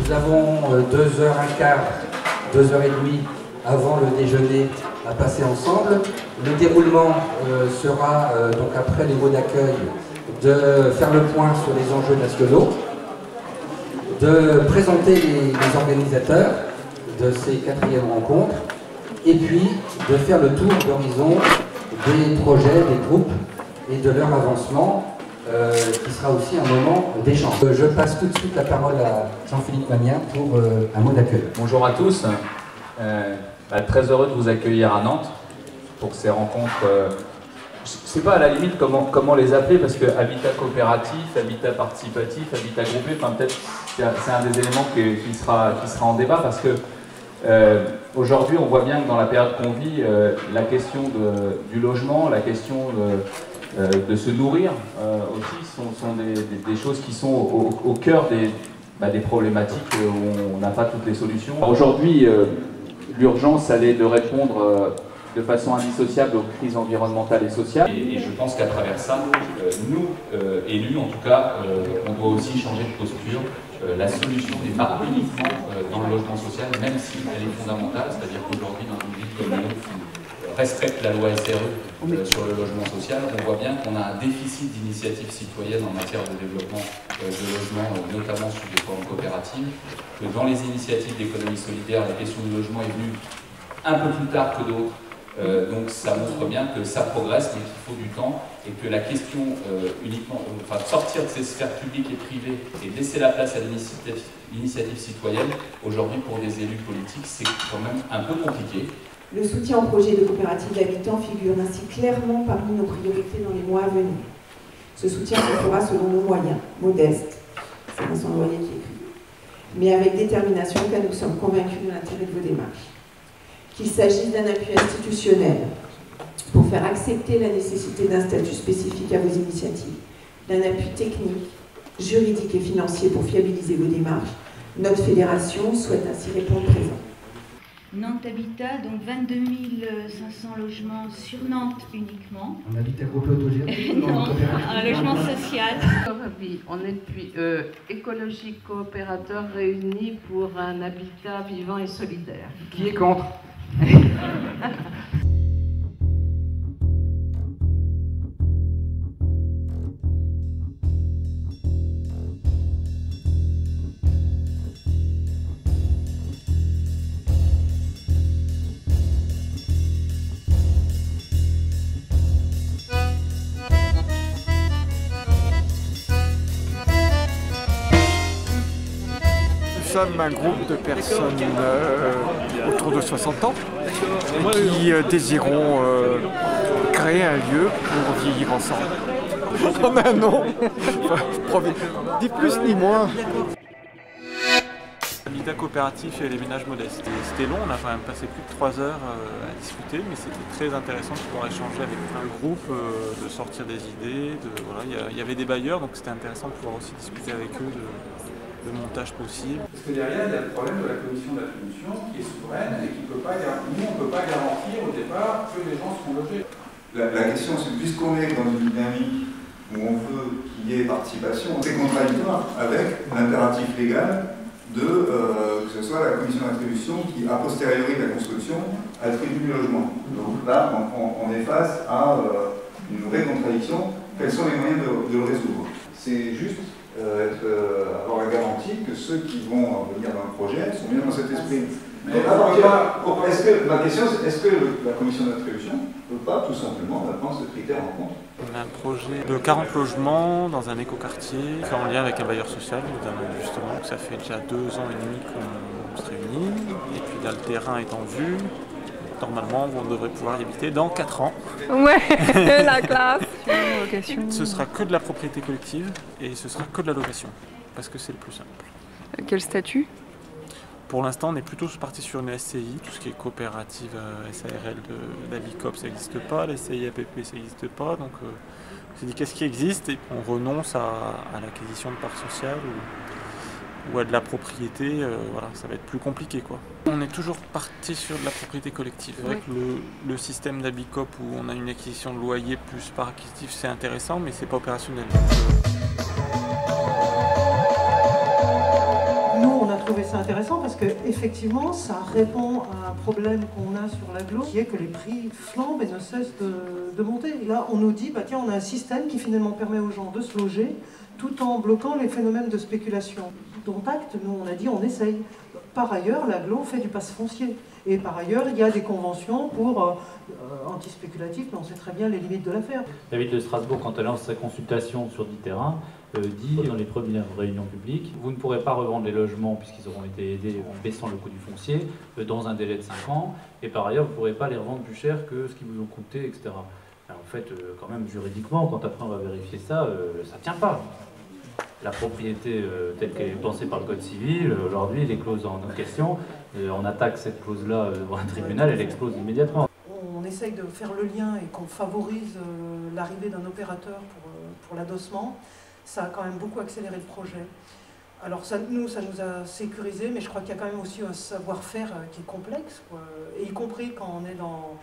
Nous avons 2h15, 2h30 avant le déjeuner à passer ensemble. Le déroulement sera donc après les mots d'accueil de faire le point sur les enjeux nationaux, de présenter les organisateurs de ces 4e rencontres et puis de faire le tour d'horizon des projets, des groupes et de leur avancement qui sera aussi un moment d'échange. Je passe tout de suite la parole à Jean-Philippe Magnien pour un mot d'accueil. Bonjour à tous, très heureux de vous accueillir à Nantes pour ces rencontres. Je ne sais pas à la limite comment les appeler, parce que habitat coopératif, habitat participatif, habitat groupé, enfin peut-être c'est un des éléments qui sera en débat, parce que aujourd'hui on voit bien que dans la période qu'on vit, la question du logement, la question de se nourrir aussi sont des choses qui sont au cœur des problématiques où on n'a pas toutes les solutions. Aujourd'hui, l'urgence, elle est de répondre de façon indissociable aux crises environnementales et sociales. Et je pense qu'à travers ça, nous, élus en tout cas, on doit aussi changer de posture. La solution n'est pas uniquement dans le logement social, même si elle est fondamentale, c'est-à-dire qu'aujourd'hui, dans une ville comme la nôtre, qui respecte la loi SRE sur le logement social, on voit bien qu'on a un déficit d'initiatives citoyennes en matière de développement de logement, notamment sous des formes coopératives, que dans les initiatives d'économie solidaire, la question du logement est venue un peu plus tard que d'autres. Donc ça montre bien que ça progresse, mais qu'il faut du temps, et que la question de sortir de ces sphères publiques et privées et laisser la place à l'initiative citoyenne, aujourd'hui pour des élus politiques, c'est quand même un peu compliqué. Le soutien au projet de coopérative d'habitants figure ainsi clairement parmi nos priorités dans les mois à venir. Ce soutien se fera selon nos moyens, modestes, c'est Vincent Loyer qui écrit, mais avec détermination, car nous sommes convaincus de l'intérêt de vos démarches. Qu'il s'agisse d'un appui institutionnel pour faire accepter la nécessité d'un statut spécifique à vos initiatives, d'un appui technique, juridique et financier pour fiabiliser vos démarches, notre fédération souhaite ainsi répondre présent. Nantes Habitat, donc 22 500 logements sur Nantes uniquement. Un habitat groupé autogéré? Non, un logement social. On est depuis écologiques coopérateurs réunis pour un habitat vivant et solidaire. Qui est contre? Nous sommes un groupe de personnes autour de 60 ans qui désiront créer un lieu pour vieillir ensemble. En un nom, ni plus ni moins. L'habitat coopératif et les ménages modestes. C'était long, on a quand même passé plus de 3 heures à discuter, mais c'était très intéressant de pouvoir échanger avec un groupe, de sortir des idées. Voilà, il y avait des bailleurs, donc c'était intéressant de pouvoir aussi discuter avec eux de montage possible. Parce que derrière, il y a le problème de la commission d'attribution qui est souveraine et qui ne peut pas garantir, nous on ne peut pas garantir au départ que les gens seront logés. La question c'est, puisqu'on est dans une dynamique où on veut qu'il y ait participation, c'est contradictoire avec l'impératif légal de que ce soit la commission d'attribution qui, a posteriori de la construction, attribue le logement. Donc là, on est face à une vraie contradiction. Quels sont les moyens de le résoudre? C'est juste avoir la garantie que ceux qui vont venir dans le projet sont bien dans cet esprit. Donc, ma question c'est, est-ce que la commission d'attribution ne peut pas tout simplement prendre ce critère en compte? On a un projet de 40 logements dans un écoquartier, fait en lien avec un bailleur social notamment, justement. Ça fait déjà 2 ans et demi qu'on se réunit, et puis là le terrain est en vue. Normalement, on devrait pouvoir y habiter dans 4 ans. Ouais, la classe. Ce sera que de la propriété collective et ce sera que de la location, parce que c'est le plus simple. Quel statut? Pour l'instant, on est plutôt parti sur une SCI, tout ce qui est coopérative SARL d'Abicop, ça n'existe pas, la SCI APP, ça n'existe pas, donc on s'est dit qu'est-ce qui existe, et on renonce à l'acquisition de parts sociales ou à de la propriété, voilà, ça va être plus compliqué quoi. On est toujours parti sur de la propriété collective. C'est vrai que le système d'Abicop où on a une acquisition de loyer plus par acquisitif, c'est intéressant, mais c'est pas opérationnel. Nous, on a trouvé c'est intéressant parce qu'effectivement, ça répond à un problème qu'on a sur l'agglo, qui est que les prix flambent et ne cessent de monter. Et là, on nous dit, bah, tiens, on a un système qui finalement permet aux gens de se loger tout en bloquant les phénomènes de spéculation. Dont acte, nous, on a dit, on essaye. Par ailleurs, l'agglo fait du passe foncier. Et par ailleurs, il y a des conventions pour anti-spéculatifs, mais on sait très bien les limites de l'affaire. La ville de Strasbourg, quand elle lance sa consultation sur 10 terrains, dit dans les premières réunions publiques, vous ne pourrez pas revendre les logements puisqu'ils auront été aidés en baissant le coût du foncier dans un délai de 5 ans, et par ailleurs, vous ne pourrez pas les revendre plus cher que ce qu'ils vous ont coûté, etc. Alors, en fait, quand même, juridiquement, quand après on va vérifier ça, ça ne tient pas. La propriété telle qu'elle est pensée par le Code civil, aujourd'hui, les clauses en question, on attaque cette clause-là devant un tribunal, elle explose immédiatement. On essaye de faire le lien et qu'on favorise l'arrivée d'un opérateur pour l'adossement. Ça a quand même beaucoup accéléré le projet. Alors ça nous a sécurisé, mais je crois qu'il y a quand même aussi un savoir-faire qui est complexe, quoi. Et y compris quand on est dans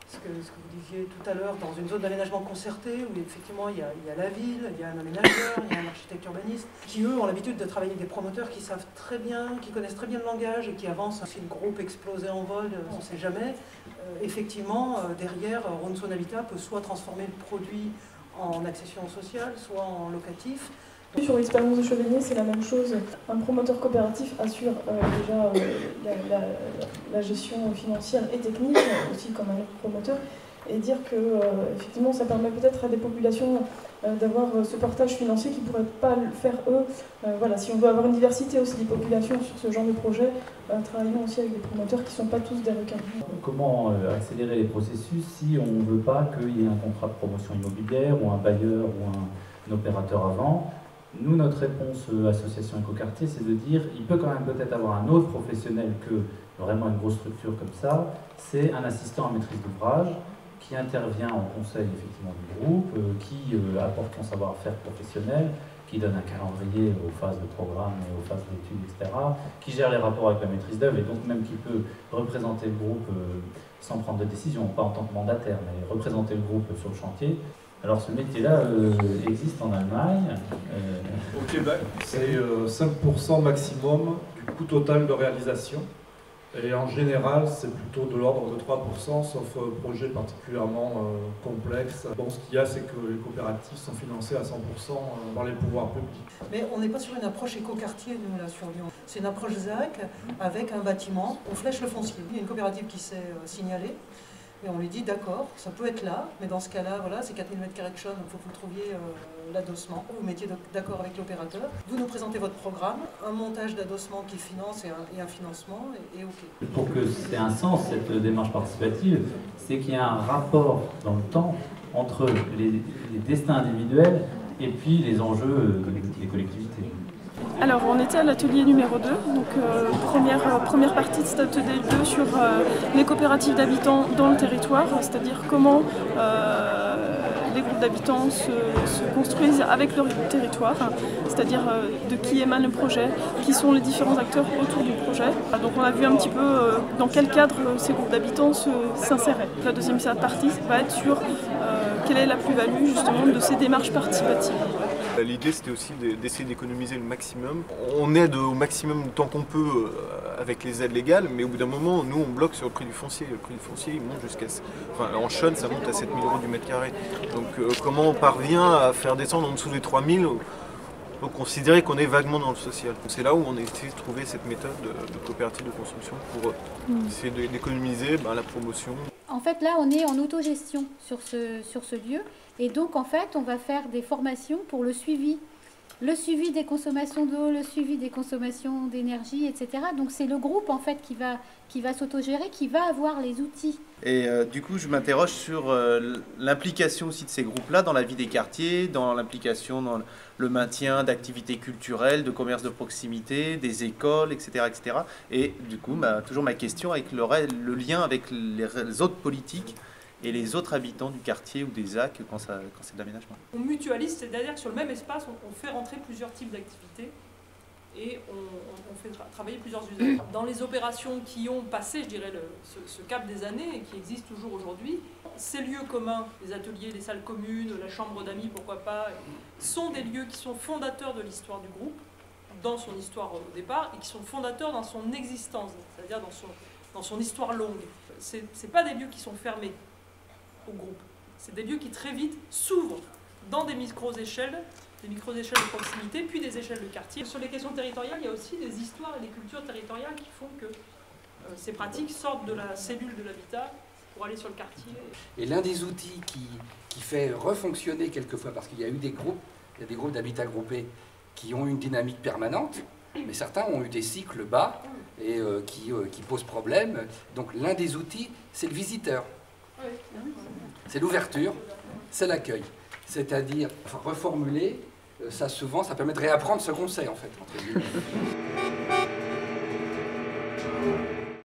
ce que vous disiez tout à l'heure, dans une zone d'aménagement concerté, où effectivement il y a la ville, il y a un aménageur, il y a un architecte urbaniste, qui eux ont l'habitude de travailler avec des promoteurs qui savent très bien, qui connaissent très bien le langage et qui avancent. Si le groupe explosait en vol, on ne sait jamais. Effectivement, derrière, Ronson Habitat peut soit transformer le produit en accession sociale, soit en locatif. Sur l'expérience de Chevigné, c'est la même chose. Un promoteur coopératif assure déjà la gestion financière et technique, aussi comme un autre promoteur, et dire que effectivement, ça permet peut-être à des populations d'avoir ce portage financier qui ne pourraient pas le faire eux. Voilà, si on veut avoir une diversité aussi des populations sur ce genre de projet, travaillons aussi avec des promoteurs qui ne sont pas tous des requins. Comment accélérer les processus si on ne veut pas qu'il y ait un contrat de promotion immobilière ou un bailleur ou un opérateur avant? Nous, notre réponse association Écoquartier, c'est de dire il peut quand même peut-être avoir un autre professionnel que vraiment une grosse structure comme ça. C'est un assistant à maîtrise d'ouvrage qui intervient en conseil effectivement du groupe, qui apporte son savoir-faire professionnel, qui donne un calendrier aux phases de programme et aux phases d'études, etc., qui gère les rapports avec la maîtrise d'œuvre et donc même qui peut représenter le groupe sans prendre de décision, pas en tant que mandataire, mais représenter le groupe sur le chantier. Alors ce métier-là existe en Allemagne. Au Québec, c'est 5% maximum du coût total de réalisation. Et en général, c'est plutôt de l'ordre de 3%, sauf projet particulièrement complexe. Bon, ce qu'il y a, c'est que les coopératives sont financées à 100% par les pouvoirs publics. Mais on n'est pas sur une approche écoquartier, nous, là, sur Lyon. C'est une approche ZAC avec un bâtiment. On flèche le foncier. Il y a une coopérative qui s'est signalée. Et on lui dit d'accord, ça peut être là, mais dans ce cas-là, voilà, c'est 4000 m² de chambre, il faut que vous trouviez l'adossement. Vous mettiez d'accord avec l'opérateur, vous nous présentez votre programme, un montage d'adossement qui finance et un financement, et OK. Pour que c'est un sens, cette démarche participative, c'est qu'il y a un rapport dans le temps entre les destins individuels et puis les enjeux des collectivités. Alors on était à l'atelier numéro 2, donc première partie de cet atelier 2 sur les coopératives d'habitants dans le territoire, c'est-à-dire comment les groupes d'habitants se construisent avec leur territoire, c'est-à-dire de qui émane le projet, qui sont les différents acteurs autour du projet. Donc on a vu un petit peu dans quel cadre ces groupes d'habitants s'inséraient. La deuxième partie va être sur quelle est la plus-value justement de ces démarches participatives. L'idée c'était aussi d'essayer d'économiser le maximum. On aide au maximum le temps qu'on peut avec les aides légales, mais au bout d'un moment, nous on bloque sur le prix du foncier. Le prix du foncier il monte jusqu'à... Enfin, en Chonnes ça monte à 7 000 € du mètre carré. Donc comment on parvient à faire descendre en dessous des 3 000 faut considérer qu'on est vaguement dans le social. C'est là où on a essayé de trouver cette méthode de coopérative de construction pour essayer d'économiser la promotion. En fait, là, on est en autogestion sur ce lieu. Et donc, en fait, on va faire des formations pour le suivi. Le suivi des consommations d'eau, le suivi des consommations d'énergie, etc. Donc, c'est le groupe, en fait, qui va s'autogérer, qui va avoir les outils. Et du coup, je m'interroge sur l'implication aussi de ces groupes-là dans la vie des quartiers, dans l'implication dans le maintien d'activités culturelles, de commerce de proximité, des écoles, etc. etc. Et du coup, toujours ma question avec le lien avec les autres politiques et les autres habitants du quartier ou des ZAC quand c'est de l'aménagement. On mutualise, c'est-à-dire que sur le même espace, on fait rentrer plusieurs types d'activités et on fait travailler plusieurs usages. Dans les opérations qui ont passé, je dirais, ce cap des années et qui existent toujours aujourd'hui, ces lieux communs, les ateliers, les salles communes, la chambre d'amis, pourquoi pas, sont des lieux qui sont fondateurs de l'histoire du groupe. dans son histoire au départ et qui sont fondateurs dans son existence, c'est-à-dire dans son histoire longue. Ce n'est pas des lieux qui sont fermés au groupe, c'est des lieux qui très vite s'ouvrent dans des micro-échelles de proximité, puis des échelles de quartier. Sur les questions territoriales, il y a aussi des histoires et des cultures territoriales qui font que ces pratiques sortent de la cellule de l'habitat pour aller sur le quartier. Et l'un des outils qui fait refonctionner quelquefois, parce qu'il y a eu des groupes, il y a des groupes d'habitat groupés qui ont une dynamique permanente, mais certains ont eu des cycles bas et qui posent problème. Donc l'un des outils, c'est le visiteur. C'est l'ouverture, c'est l'accueil. C'est-à-dire, enfin, reformuler, ça souvent, ça permet de réapprendre ce qu'on sait en fait. Entre guillemets.